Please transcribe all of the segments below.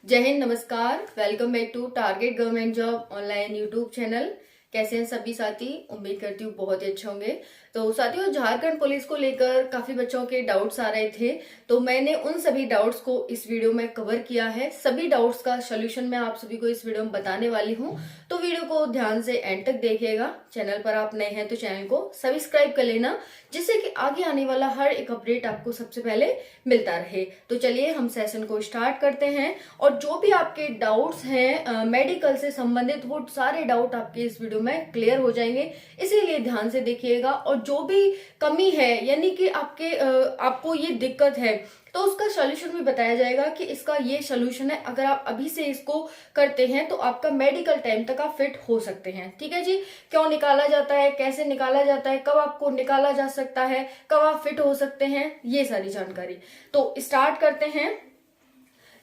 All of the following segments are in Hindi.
जय हिंद, नमस्कार। Welcome back to target government job online YouTube channel. कैसे हैं सभी साथी? उम्मीद करती हूँ बहुत ही अच्छे होंगे। तो साथियों, झारखंड पुलिस को लेकर काफी बच्चों के डाउट्स आ रहे थे, तो मैंने उन सभी डाउट्स को इस वीडियो में कवर किया है। सभी डाउट्स का सोल्यूशन मैं आप सभी को इस वीडियो में बताने वाली हूँ, तो वीडियो को ध्यान से एंड तक देखिएगा। चैनल पर आप नए हैं तो चैनल को सब्सक्राइब कर लेना, जिससे कि आगे आने वाला हर एक अपडेट आपको सबसे पहले मिलता रहे। तो चलिए हम सेशन को स्टार्ट करते हैं, और जो भी आपके डाउट्स हैं मेडिकल से संबंधित, वो सारे डाउट आपके इस वीडियो में क्लियर हो जाएंगे। इसीलिए ध्यान से देखिएगा, और जो भी कमी है यानी कि आपको ये दिक्कत है, तो उसका सोल्यूशन भी बताया जाएगा कि इसका ये सोल्यूशन है। अगर आप अभी से इसको करते हैं तो आपका मेडिकल टाइम तक आप फिट हो सकते हैं। ठीक है जी। क्यों निकाला जाता है, कैसे निकाला जाता है, कब आपको निकाला जा सकता है, कब आप फिट हो सकते हैं, ये सारी जानकारी। तो स्टार्ट करते हैं।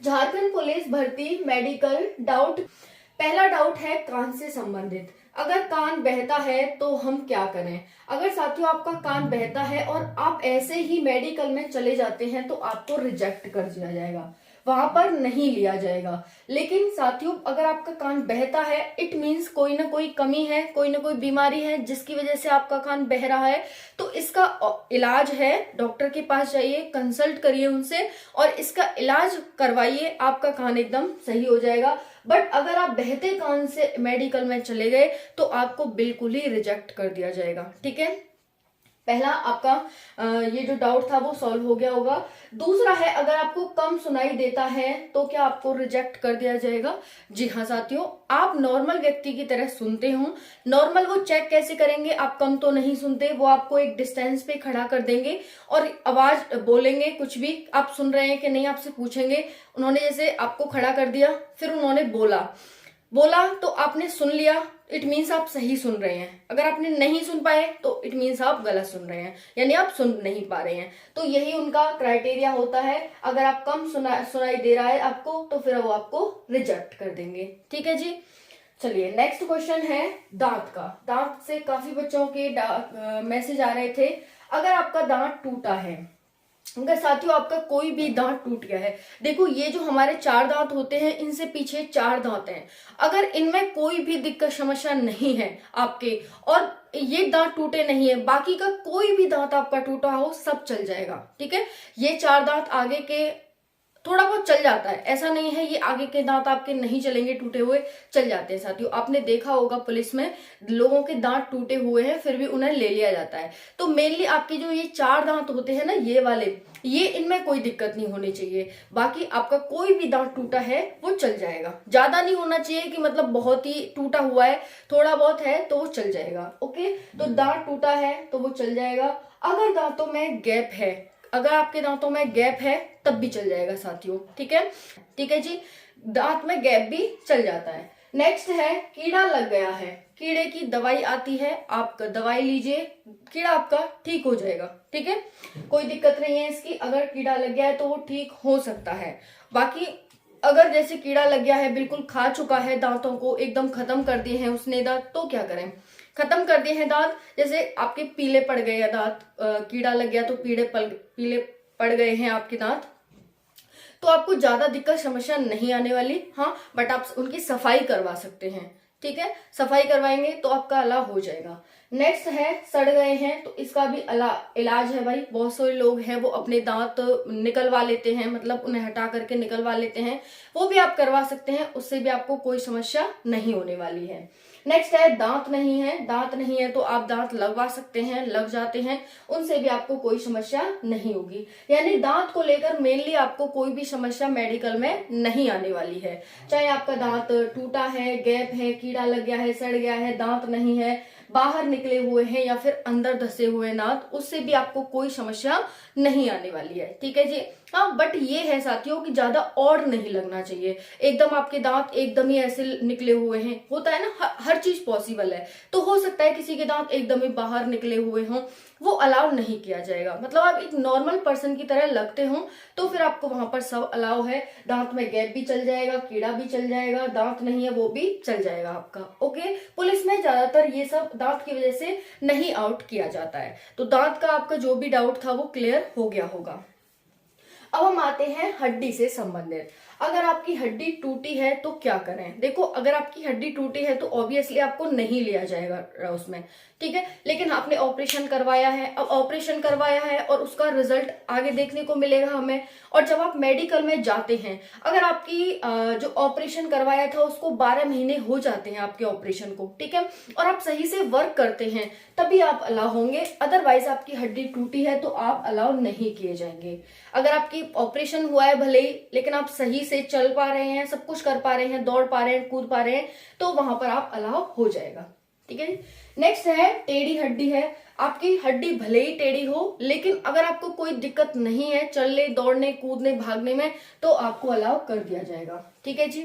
झारखंड पुलिस भर्ती मेडिकल डाउट। पहला डाउट है कान से संबंधित। अगर कान बहता है तो हम क्या करें? अगर साथियों आपका कान बहता है और आप ऐसे ही मेडिकल में चले जाते हैं तो आपको रिजेक्ट कर दिया जाएगा, वहां पर नहीं लिया जाएगा। लेकिन साथियों, अगर आपका कान बहता है, इट मीन्स कोई ना कोई कमी है, कोई ना कोई बीमारी है जिसकी वजह से आपका कान बह रहा है। तो इसका इलाज है, डॉक्टर के पास जाइए, कंसल्ट करिए उनसे और इसका इलाज करवाइए, आपका कान एकदम सही हो जाएगा। बट अगर आप बहते कान से मेडिकल में चले गए तो आपको बिल्कुल ही रिजेक्ट कर दिया जाएगा। ठीक है, पहला आपका ये जो डाउट था वो सॉल्व हो गया होगा। दूसरा है, अगर आपको कम सुनाई देता है तो क्या आपको रिजेक्ट कर दिया जाएगा? जी हाँ साथियों, आप नॉर्मल व्यक्ति की तरह सुनते हो। नॉर्मल वो चेक कैसे करेंगे? आप कम तो नहीं सुनते, वो आपको एक डिस्टेंस पे खड़ा कर देंगे और आवाज बोलेंगे, कुछ भी आप सुन रहे हैं कि नहीं आपसे पूछेंगे। उन्होंने जैसे आपको खड़ा कर दिया, फिर उन्होंने बोला तो आपने सुन लिया, इट मीन्स आप सही सुन रहे हैं। अगर आपने नहीं सुन पाए तो इट मीन्स आप गलत सुन रहे हैं, यानी आप सुन नहीं पा रहे हैं। तो यही उनका क्राइटेरिया होता है। अगर आप कम सुनाई दे रहा है आपको, तो फिर वो आपको रिजेक्ट कर देंगे। ठीक है जी। चलिए नेक्स्ट क्वेश्चन है दांत का। दांत से काफी बच्चों के मैसेज आ रहे थे। अगर आपका दांत टूटा है, अगर साथियों आपका कोई भी दांत टूट गया है, देखो ये जो हमारे 4 दांत होते हैं, इनसे पीछे 4 दांत हैं। अगर इनमें कोई भी दिक्कत समस्या नहीं है आपके, और ये दांत टूटे नहीं है, बाकी का कोई भी दांत आपका टूटा हो, सब चल जाएगा। ठीक है, ये 4 दांत आगे के थोड़ा बहुत चल जाता है, ऐसा नहीं है ये आगे के दांत आपके नहीं चलेंगे, टूटे हुए चल जाते हैं। साथियों आपने देखा होगा पुलिस में लोगों के दांत टूटे हुए हैं फिर भी उन्हें ले लिया जाता है। तो मेनली आपके जो ये 4 दांत होते हैं ना, ये वाले, ये इनमें कोई दिक्कत नहीं होनी चाहिए। बाकी आपका कोई भी दांत टूटा है वो चल जाएगा। ज्यादा नहीं होना चाहिए कि मतलब बहुत ही टूटा हुआ है, थोड़ा बहुत है तो वो चल जाएगा। ओके, तो दांत टूटा है तो वो चल जाएगा। अगर दांतों में गैप है, अगर आपके दांतों में गैप है तब भी चल जाएगा साथियों। ठीक है, ठीक है जी, दांत में गैप भी चल जाता है। नेक्स्ट है कीड़ा लग गया है। कीड़े की दवाई आती है, आप दवाई लीजिए, कीड़ा आपका ठीक हो जाएगा। ठीक है, कोई दिक्कत नहीं है इसकी। अगर कीड़ा लग गया है तो वो ठीक हो सकता है। बाकी अगर जैसे कीड़ा लग गया है, बिल्कुल खा चुका है, दांतों को एकदम खत्म कर दिए हैं उसने दांत, तो क्या करें? खत्म कर दिए हैं दांत, जैसे आपके पीले पड़ गए हैं दांत, कीड़ा लग गया तो पीले पड़ गए हैं आपके दांत, तो आपको ज्यादा दिक्कत समस्या नहीं आने वाली। हाँ, बट आप उनकी सफाई करवा सकते हैं। ठीक है, सफाई करवाएंगे तो आपका इलाज हो जाएगा। नेक्स्ट है सड़ गए हैं, तो इसका भी इलाज है भाई। बहुत सारे लोग हैं वो अपने दांत निकलवा लेते हैं, मतलब उन्हें हटा करके निकलवा लेते हैं, वो भी आप करवा सकते हैं, उससे भी आपको कोई समस्या नहीं होने वाली है। नेक्स्ट है दांत नहीं है। दांत नहीं है तो आप दांत लगवा सकते हैं, लग जाते हैं, उनसे भी आपको कोई समस्या नहीं होगी। यानी दांत को लेकर मेनली आपको कोई भी समस्या मेडिकल में नहीं आने वाली है। चाहे आपका दांत टूटा है, गैप है, कीड़ा लग गया है, सड़ गया है, दांत नहीं है, बाहर निकले हुए हैं या फिर अंदर धसे हुए दांत, उससे भी आपको कोई समस्या नहीं आने वाली है। ठीक है जी। हाँ, बट ये है साथियों कि ज्यादा ऑड नहीं लगना चाहिए। एकदम आपके दांत एकदम ही ऐसे निकले हुए हैं, होता है ना, हर चीज पॉसिबल है। तो हो सकता है किसी के दांत एकदम ही बाहर निकले हुए हों, वो अलाउ नहीं किया जाएगा। मतलब आप एक नॉर्मल पर्सन की तरह लगते हो तो फिर आपको वहां पर सब अलाउ है। दांत में गैप भी चल जाएगा, कीड़ा भी चल जाएगा, दांत नहीं है वो भी चल जाएगा आपका। ओके, पुलिस में ज्यादातर ये सब दांत की वजह से नहीं आउट किया जाता है। तो दांत का आपका जो भी डाउट था वो क्लियर हो गया होगा। अब हम आते हैं हड्डी से संबंधित। अगर आपकी हड्डी टूटी है तो क्या करें? देखो, अगर आपकी हड्डी टूटी है तो ऑब्वियसली आपको नहीं लिया जाएगा उसमें, ठीक है। लेकिन आपने ऑपरेशन करवाया है, अब ऑपरेशन करवाया है और उसका रिजल्ट आगे देखने को मिलेगा हमें। और जब आप मेडिकल में जाते हैं, अगर आपकी जो ऑपरेशन करवाया था उसको 12 महीने हो जाते हैं आपके ऑपरेशन को, ठीक है, और आप सही से वर्क करते हैं, तभी आप अलाउ होंगे। अदरवाइज आपकी हड्डी टूटी है तो आप अलाउ नहीं किए जाएंगे। अगर आपकी ऑपरेशन हुआ है भले ही, लेकिन आप सही से चल पा रहे हैं, सब कुछ कर पा रहे हैं, दौड़ पा रहे हैं, कूद पा रहे हैं, तो वहां पर आप अलाउ हो जाएगा, ठीक है। नेक्स्ट है टेढ़ी हड्डी है। आपकी हड्डी भले ही टेढ़ी हो, लेकिन अगर आपको कोई दिक्कत नहीं है चलने, दौड़ने, कूदने, भागने में, तो आपको अलाउ कर दिया जाएगा, ठीक है जी।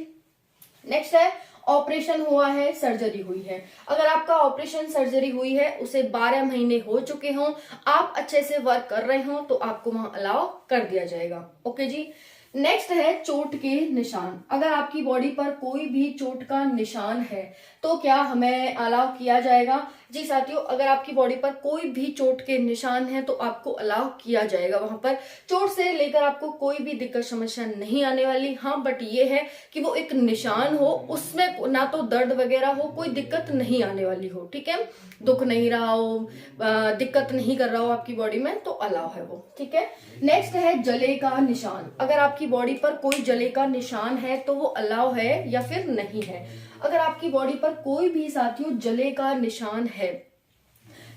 नेक्स्ट है ऑपरेशन हुआ है, सर्जरी हुई है। अगर आपका ऑपरेशन सर्जरी हुई है, उसे 12 महीने हो चुके हों, आप अच्छे से वर्क कर रहे हो, तो आपको वहां अलाउ कर दिया जाएगा, ओके जी। नेक्स्ट है चोट के निशान। अगर आपकी बॉडी पर कोई भी चोट का निशान है तो क्या हमें अलाउ किया जाएगा? जी साथियों, अगर आपकी बॉडी पर कोई भी चोट के निशान है तो आपको अलाउ किया जाएगा। वहां पर चोट से लेकर आपको कोई भी दिक्कत समस्या नहीं आने वाली। हाँ, बट ये है कि वो एक निशान हो, उसमें ना तो दर्द वगैरह हो, कोई दिक्कत नहीं आने वाली हो, ठीक है, दुख नहीं रहा हो, दिक्कत नहीं कर रहा हो आपकी बॉडी में, तो अलाउ है वो, ठीक है। नेक्स्ट है जले का निशान। अगर आपकी बॉडी पर कोई जले का निशान है तो वो अलाउ है या फिर नहीं है। अगर आपकी बॉडी पर कोई भी साथियों जले का निशान है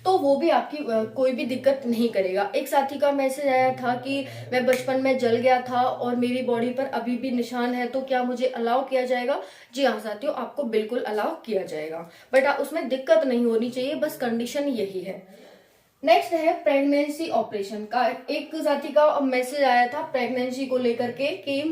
तो वो भी आपकी कोई भी दिक्कत नहीं करेगा। एक साथी का मैसेज आया था कि मैं बचपन में जल गया था और मेरी बॉडी पर अभी भी निशान है, तो क्या मुझे अलाउ किया जाएगा? जी हाँ साथियों, आपको बिल्कुल अलाउ किया जाएगा, बट उसमें दिक्कत नहीं होनी चाहिए, बस कंडीशन यही है। नेक्स्ट है प्रेगनेंसी ऑपरेशन का। एक साथी का मैसेज आया था प्रेगनेंसी को लेकर के कि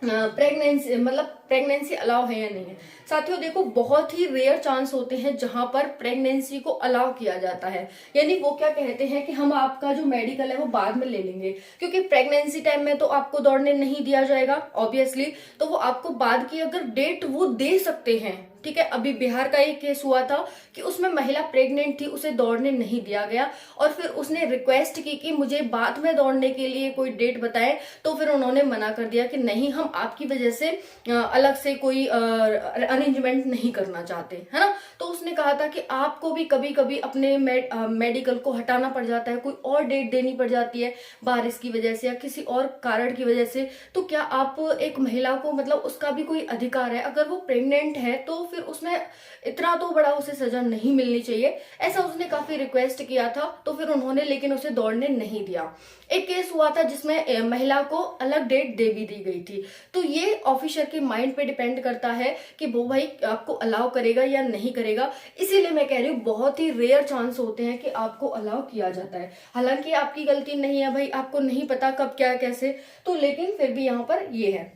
प्रेगनेंसी अलाउ है या नहीं है। साथियों देखो, बहुत ही रेयर चांस होते हैं जहां पर प्रेगनेंसी को अलाउ किया जाता है। यानी वो क्या कहते हैं कि हम आपका जो मेडिकल है वो बाद में ले लेंगे, क्योंकि प्रेगनेंसी टाइम में तो आपको दौड़ने नहीं दिया जाएगा ऑब्वियसली, तो वो आपको बाद की अगर डेट वो दे सकते हैं, ठीक है। अभी बिहार का एक केस हुआ था कि उसमें महिला प्रेग्नेंट थी, उसे दौड़ने नहीं दिया गया और फिर उसने रिक्वेस्ट की कि मुझे बाद में दौड़ने के लिए कोई डेट बताएं, तो फिर उन्होंने मना कर दिया कि नहीं, हम आपकी वजह से अलग से कोई अरेंजमेंट नहीं करना चाहते, है ना। तो उसने कहा था कि आपको भी कभी कभी अपने मेडिकल को हटाना पड़ जाता है, कोई और डेट देनी पड़ जाती है बारिश की वजह से या किसी और कारण की वजह से, तो क्या आप एक महिला को, मतलब उसका भी कोई अधिकार है, अगर वो प्रेग्नेंट है तो फिर उसमें इतना तो बड़ा उसे सजा नहीं मिलनी चाहिए। ऐसा उसने काफी रिक्वेस्ट किया था, तो फिर उन्होंने लेकिन उसे दौड़ने नहीं दिया। एक केस हुआ था जिसमें महिला को अलग डेट दे भी दी गई थी। तो ये ऑफिसर के माइंड पे डिपेंड करता है कि वो भाई आपको अलाउ करेगा या नहीं करेगा। इसीलिए मैं कह रही हूँ बहुत ही रेयर चांस होते हैं कि आपको अलाउ किया जाता है। हालांकि आपकी गलती नहीं है भाई, आपको नहीं पता कब क्या कैसे, तो लेकिन फिर भी यहाँ पर ये है।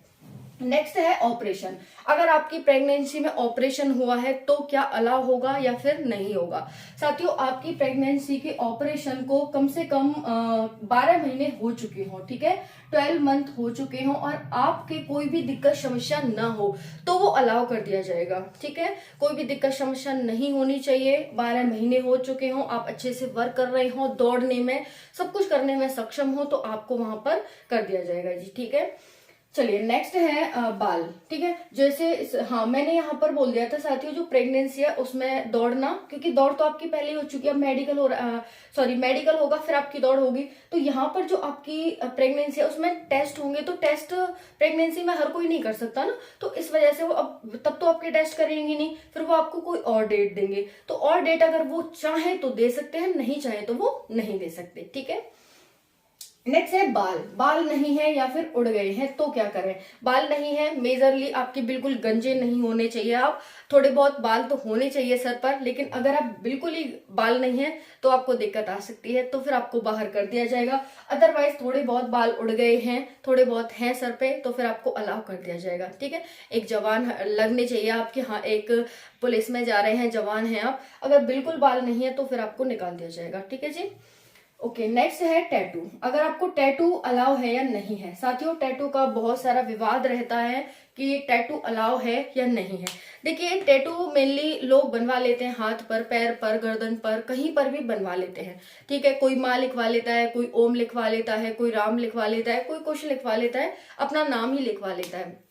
नेक्स्ट है ऑपरेशन। अगर आपकी प्रेगनेंसी में ऑपरेशन हुआ है तो क्या अलाउ होगा या फिर नहीं होगा? साथियों, आपकी प्रेगनेंसी के ऑपरेशन को कम से कम 12 महीने हो चुके हो, ठीक है, 12 मंथ हो चुके हो और आपके कोई भी दिक्कत समस्या ना हो तो वो अलाउ कर दिया जाएगा, ठीक है। कोई भी दिक्कत समस्या नहीं होनी चाहिए, 12 महीने हो चुके हो, आप अच्छे से वर्क कर रहे हो, दौड़ने में सब कुछ करने में सक्षम हो, तो आपको वहां पर कर दिया जाएगा जी, ठीक है। चलिए नेक्स्ट है बाल, ठीक है। जैसे हाँ, मैंने यहाँ पर बोल दिया था साथियों, जो प्रेगनेंसी है उसमें दौड़ना, क्योंकि दौड़ तो आपकी पहले ही हो चुकी है, अब मेडिकल हो रहा, सॉरी मेडिकल होगा फिर आपकी दौड़ होगी। तो यहाँ पर जो आपकी प्रेगनेंसी है उसमें टेस्ट होंगे, तो टेस्ट प्रेगनेंसी में हर कोई नहीं कर सकता ना, तो इस वजह से वो अब तब तो आपके टेस्ट करेंगे नहीं, फिर वो आपको कोई और डेट देंगे। तो और डेट अगर वो चाहे तो दे सकते हैं, नहीं चाहे तो वो नहीं दे सकते, ठीक है। नेक्स्ट है बाल। बाल नहीं है या फिर उड़ गए हैं तो क्या करें? बाल नहीं है, मेजरली आपके बिल्कुल गंजे नहीं होने चाहिए, आप थोड़े बहुत बाल तो होने चाहिए सर पर, लेकिन अगर आप बिल्कुल ही बाल नहीं है तो आपको दिक्कत आ सकती है, तो फिर आपको बाहर कर दिया जाएगा। अदरवाइज थोड़े बहुत बाल उड़ गए हैं, थोड़े बहुत हैं सर पे, तो फिर आपको अलाउ कर दिया जाएगा, ठीक है। एक जवान लगने चाहिए आपके, हाँ एक पुलिस में जा रहे हैं, जवान हैं आप, अगर बिल्कुल बाल नहीं है तो फिर आपको निकाल दिया जाएगा, ठीक है जी। ओके, नेक्स्ट है टैटू। अगर आपको टैटू अलाउ है या नहीं है। साथियों, टैटू का बहुत सारा विवाद रहता है कि टैटू अलाउ है या नहीं है। देखिए, टैटू मेनली लोग बनवा लेते हैं हाथ पर, पैर पर, गर्दन पर, कहीं पर भी बनवा लेते हैं। ठीक है, कोई माँ लिखवा लेता है, कोई ओम लिखवा लेता है, कोई राम लिखवा लेता है, कोई कुछ लिखवा लेता है, अपना नाम ही लिखवा लेता है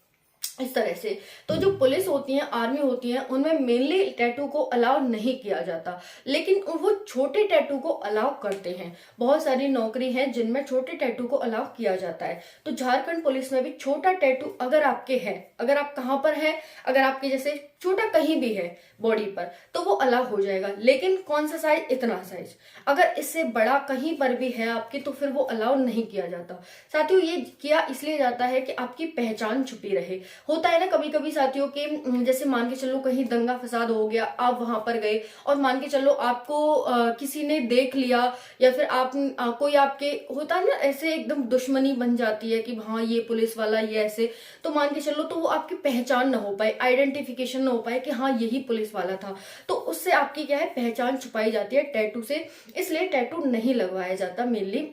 इस तरह से। तो जो पुलिस होती है, आर्मी होती है, उनमें मेनली टैटू को अलाउ नहीं किया जाता, लेकिन वो छोटे टैटू को अलाउ करते हैं। बहुत सारी नौकरी है जिनमें छोटे टैटू को अलाउ किया जाता है। तो झारखंड पुलिस में भी छोटा टैटू अगर आपके है, अगर आप कहाँ पर है, अगर आपके जैसे छोटा कहीं भी है बॉडी पर, तो वो अलाउ हो जाएगा। लेकिन कौन सा साइज, इतना साइज। अगर इससे बड़ा कहीं पर भी है आपकी, तो फिर वो अलाउ नहीं किया जाता। साथियों, ये किया इसलिए जाता है कि आपकी पहचान छुपी रहे। होता है ना कभी कभी साथियों के, जैसे मान के चलो कहीं दंगा फसाद हो गया, आप वहां पर गए और मान के चलो आपको किसी ने देख लिया, या फिर आप कोई आपके, होता है ना ऐसे एकदम दुश्मनी बन जाती है कि हाँ ये पुलिस वाला ये ऐसे, तो मान के चलो तो वो आपकी पहचान ना हो पाए, आइडेंटिफिकेशन ना हो पाए कि हाँ यही पुलिस वाला था, तो उससे आपकी क्या है, पहचान छुपाई जाती है टैटू से। इसलिए टैटू नहीं लगवाया जाता मेनली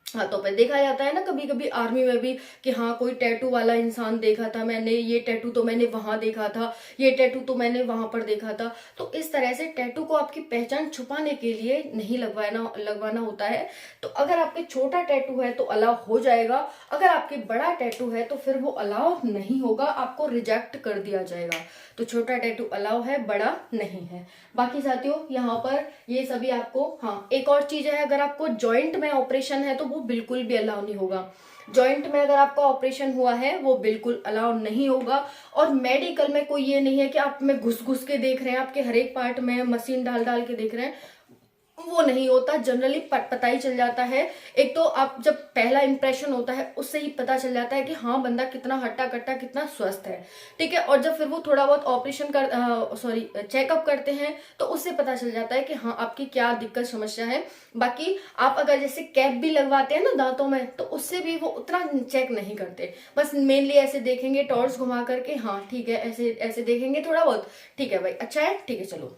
हाथों पे। देखा जाता है ना कभी कभी आर्मी में भी कि हाँ कोई टैटू वाला इंसान देखा था मैंने, ये टैटू तो मैंने वहां देखा था, ये टैटू तो मैंने वहां पर देखा था। तो इस तरह से टैटू को आपकी पहचान छुपाने के लिए नहीं लगवाना होता है। तो अगर आपके छोटा टैटू है तो अलाउ हो जाएगा, अगर आपके बड़ा टैटू है तो फिर वो अलाउ नहीं होगा, आपको रिजेक्ट कर दिया जाएगा। तो छोटा टैटू अलाउ है, बड़ा नहीं है। बाकी साथियों, यहाँ पर ये सभी आपको, हाँ एक और चीज है, अगर आपको जॉइंट में ऑपरेशन है तो वो बिल्कुल भी अलाउ नहीं होगा। जॉइंट में अगर आपका ऑपरेशन हुआ है वो बिल्कुल अलाउ नहीं होगा। और मेडिकल में कोई ये नहीं है कि आप में घुस घुस के देख रहे हैं, आपके हर एक पार्ट में मशीन डाल डाल के देख रहे हैं, वो नहीं होता। जनरली पता ही चल जाता है। एक तो आप जब पहला इंप्रेशन होता है उससे ही पता चल जाता है कि हाँ बंदा कितना हट्टा कट्टा, कितना स्वस्थ है। ठीक है, और जब फिर वो थोड़ा बहुत ऑपरेशन चेकअप करते हैं तो उससे पता चल जाता है कि हाँ आपकी क्या दिक्कत समस्या है। बाकी आप अगर जैसे कैप भी लगवाते हैं ना दांतों में, तो उससे भी वो उतना चेक नहीं करते, बस मेनली ऐसे देखेंगे टॉर्च घुमा करके, हाँ ठीक है, ऐसे ऐसे देखेंगे थोड़ा बहुत, ठीक है भाई अच्छा है, ठीक है चलो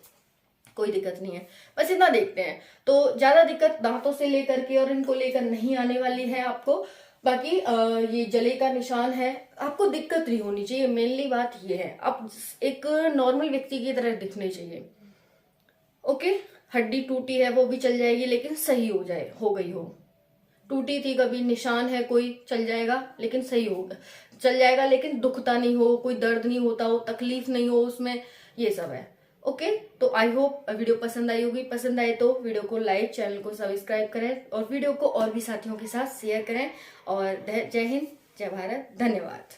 कोई दिक्कत नहीं है, बस इतना देखते हैं। तो ज्यादा दिक्कत दांतों से लेकर के और इनको लेकर नहीं आने वाली है आपको। बाकी ये जले का निशान है, आपको दिक्कत नहीं होनी चाहिए, मेनली बात ये है, आप एक नॉर्मल व्यक्ति की तरह दिखने चाहिए। ओके, हड्डी टूटी है वो भी चल जाएगी, लेकिन सही हो जाए, हो गई हो, टूटी थी कभी, निशान है कोई, चल जाएगा लेकिन सही होगा, चल जाएगा लेकिन दुखता नहीं हो, कोई दर्द नहीं होता हो, तकलीफ नहीं हो उसमें, ये सब है। ओके, तो आई होप वीडियो पसंद आई होगी। पसंद आए तो वीडियो को लाइक, चैनल को सब्सक्राइब करें और वीडियो को और भी साथियों के साथ शेयर करें। और जय हिंद, जय भारत, धन्यवाद।